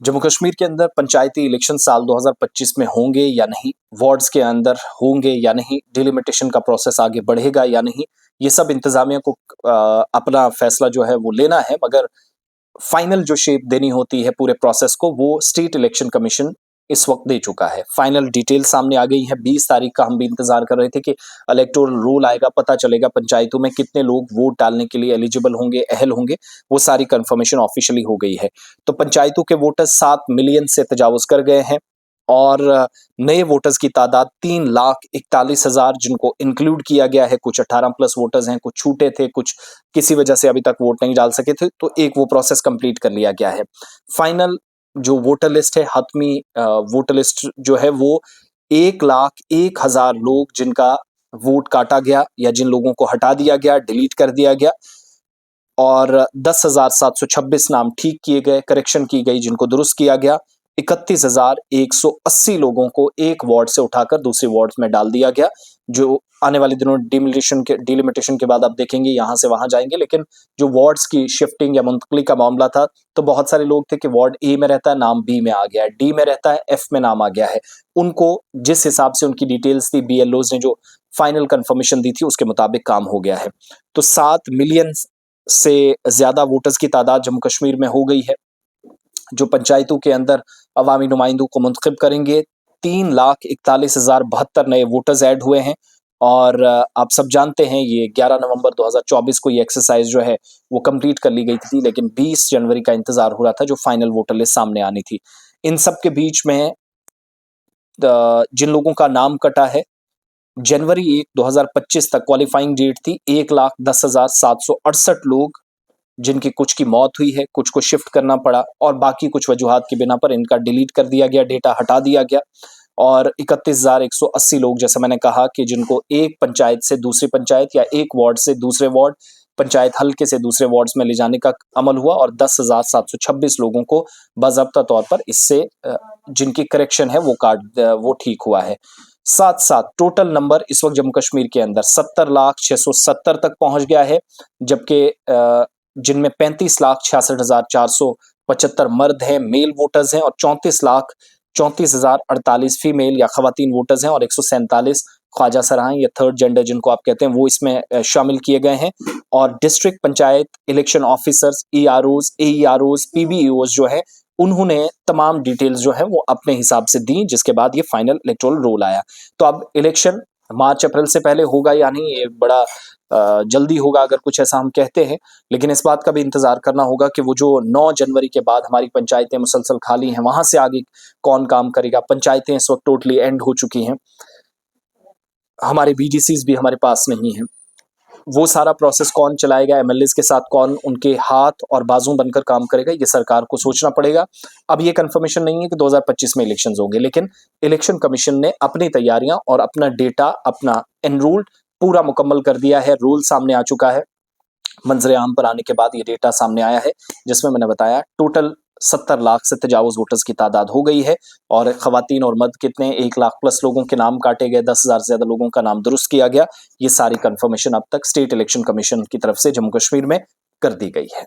जम्मू कश्मीर के अंदर पंचायती इलेक्शन साल 2025 में होंगे या नहीं, वार्ड्स के अंदर होंगे या नहीं, डिलिमिटेशन का प्रोसेस आगे बढ़ेगा या नहीं, ये सब इंतजामिया को अपना फैसला जो है वो लेना है, मगर फाइनल जो शेप देनी होती है पूरे प्रोसेस को वो स्टेट इलेक्शन कमीशन इस वक्त दे चुका है। फाइनल डिटेल सामने आ गई है। 20 तारीख का हम भी इंतजार कर रहे थे कि इलेक्टोरल रोल आएगा, पता चलेगा पंचायतों में कितने लोग वोट डालने के लिए एलिजिबल होंगे, अहल होंगे। वो सारी कंफर्मेशन ऑफिशियली हो गई है। तो पंचायतों के वोटर्स 7 मिलियन से तजावुज कर गए हैं और नए वोटर्स की तादाद 3,41,000 जिनको इंक्लूड किया गया है। कुछ 18 प्लस वोटर्स हैं, कुछ छूटे थे, कुछ किसी वजह से अभी तक वोट नहीं डाल सके थे, तो एक वो प्रोसेस कंप्लीट कर लिया गया है। फाइनल जो वोटर लिस्ट है, हतमी वोटर लिस्ट जो है वो 1,01,000 लोग जिनका वोट काटा गया या जिन लोगों को हटा दिया गया, डिलीट कर दिया गया, और 10,726 नाम ठीक किए गए, करेक्शन की गई, जिनको दुरुस्त किया गया। 31,180 लोगों को एक वार्ड से उठाकर दूसरे वार्ड में डाल दिया गया, जो आने वाले दिनों डिलिमिटेशन के बाद आप देखेंगे यहां से वहां जाएंगे। लेकिन जो वार्ड्स की शिफ्टिंग या मुंतकली का मामला था, तो बहुत सारे लोग थे कि वार्ड ए में रहता है, नाम बी में आ गया है, डी में रहता है, एफ में नाम आ गया है। उनको जिस हिसाब से उनकी डिटेल्स थी, बीएलओज ने जो फाइनल कंफर्मेशन दी थी उसके मुताबिक काम हो गया है। तो 7 मिलियन से ज्यादा वोटर्स की तादाद जम्मू कश्मीर में हो गई है, जो पंचायतों के अंदर अवामी नुमाइंदों को मुंतखब करेंगे। 3,41,072 नए वोटर्स ऐड हुए हैं और आप सब जानते हैं ये 11 नवंबर 2024 को ये एक्सरसाइज जो है वो कंप्लीट कर ली गई थी, लेकिन 20 जनवरी का इंतजार हो रहा था जो फाइनल वोटर लिस्ट सामने आनी थी। इन सब के बीच में जिन लोगों का नाम कटा है, जनवरी 1, 2025 तक क्वालिफाइंग डेट थी। 1,10,768 लोग जिनकी कुछ की मौत हुई है, कुछ को शिफ्ट करना पड़ा और बाकी कुछ वजूहात की बिना पर इनका डिलीट कर दिया गया, डेटा हटा दिया गया। और 31,180 लोग, जैसा मैंने कहा, कि जिनको एक पंचायत से दूसरी पंचायत या एक वार्ड से दूसरे वार्ड, पंचायत हल्के से दूसरे वार्ड्स में ले जाने का अमल हुआ, और 10,726 लोगों को बाज़ाब्ता तौर पर इससे जिनकी करेक्शन है वो ठीक हुआ है। साथ साथ टोटल नंबर इस वक्त जम्मू कश्मीर के अंदर 70,670 तक पहुंच गया है, जबकि जिनमें 35,66,475 मर्द हैं, मेल वोटर्स हैं, और 34,34,048 फीमेल या खवातीन वोटर्स हैं, और 147 ख्वाजा सराय या थर्ड जेंडर जिनको आप कहते हैं वो इसमें शामिल किए गए हैं। और डिस्ट्रिक्ट पंचायत इलेक्शन ऑफिसर्स, ईआरओज, एईआरओज, पीबीईओज जो है, उन्होंने तमाम डिटेल्स जो है वो अपने हिसाब से दी, जिसके बाद ये फाइनल इलेक्टोरल रोल आया। तो अब इलेक्शन मार्च अप्रैल से पहले होगा या नहीं, ये बड़ा जल्दी होगा अगर कुछ ऐसा हम कहते हैं, लेकिन इस बात का भी इंतजार करना होगा कि वो जो 9 जनवरी के बाद हमारी पंचायतें मुसलसल खाली हैं, वहां से आगे कौन काम करेगा। पंचायतें इस वक्त टोटली एंड हो चुकी हैं, हमारे बीडीसीज भी हमारे पास नहीं है। वो सारा प्रोसेस कौन चलाएगा, एमएलएज के साथ कौन उनके हाथ और बाजू बनकर काम करेगा, ये सरकार को सोचना पड़ेगा। अब ये कंफर्मेशन नहीं है कि 2025 में इलेक्शंस होंगे, लेकिन इलेक्शन कमीशन ने अपनी तैयारियां और अपना डेटा, अपना एनरोल्ड पूरा मुकम्मल कर दिया है। रूल सामने आ चुका है, मंजरे आम पर आने के बाद ये डेटा सामने आया है, जिसमें मैंने बताया टोटल 70 लाख से तजावुज वोटर्स की तादाद हो गई है। और खवातीन और मर्द कितने, 1 लाख प्लस लोगों के नाम काटे गए, 10,000 से ज्यादा लोगों का नाम दुरुस्त किया गया। ये सारी कंफर्मेशन अब तक स्टेट इलेक्शन कमीशन की तरफ से जम्मू कश्मीर में कर दी गई है।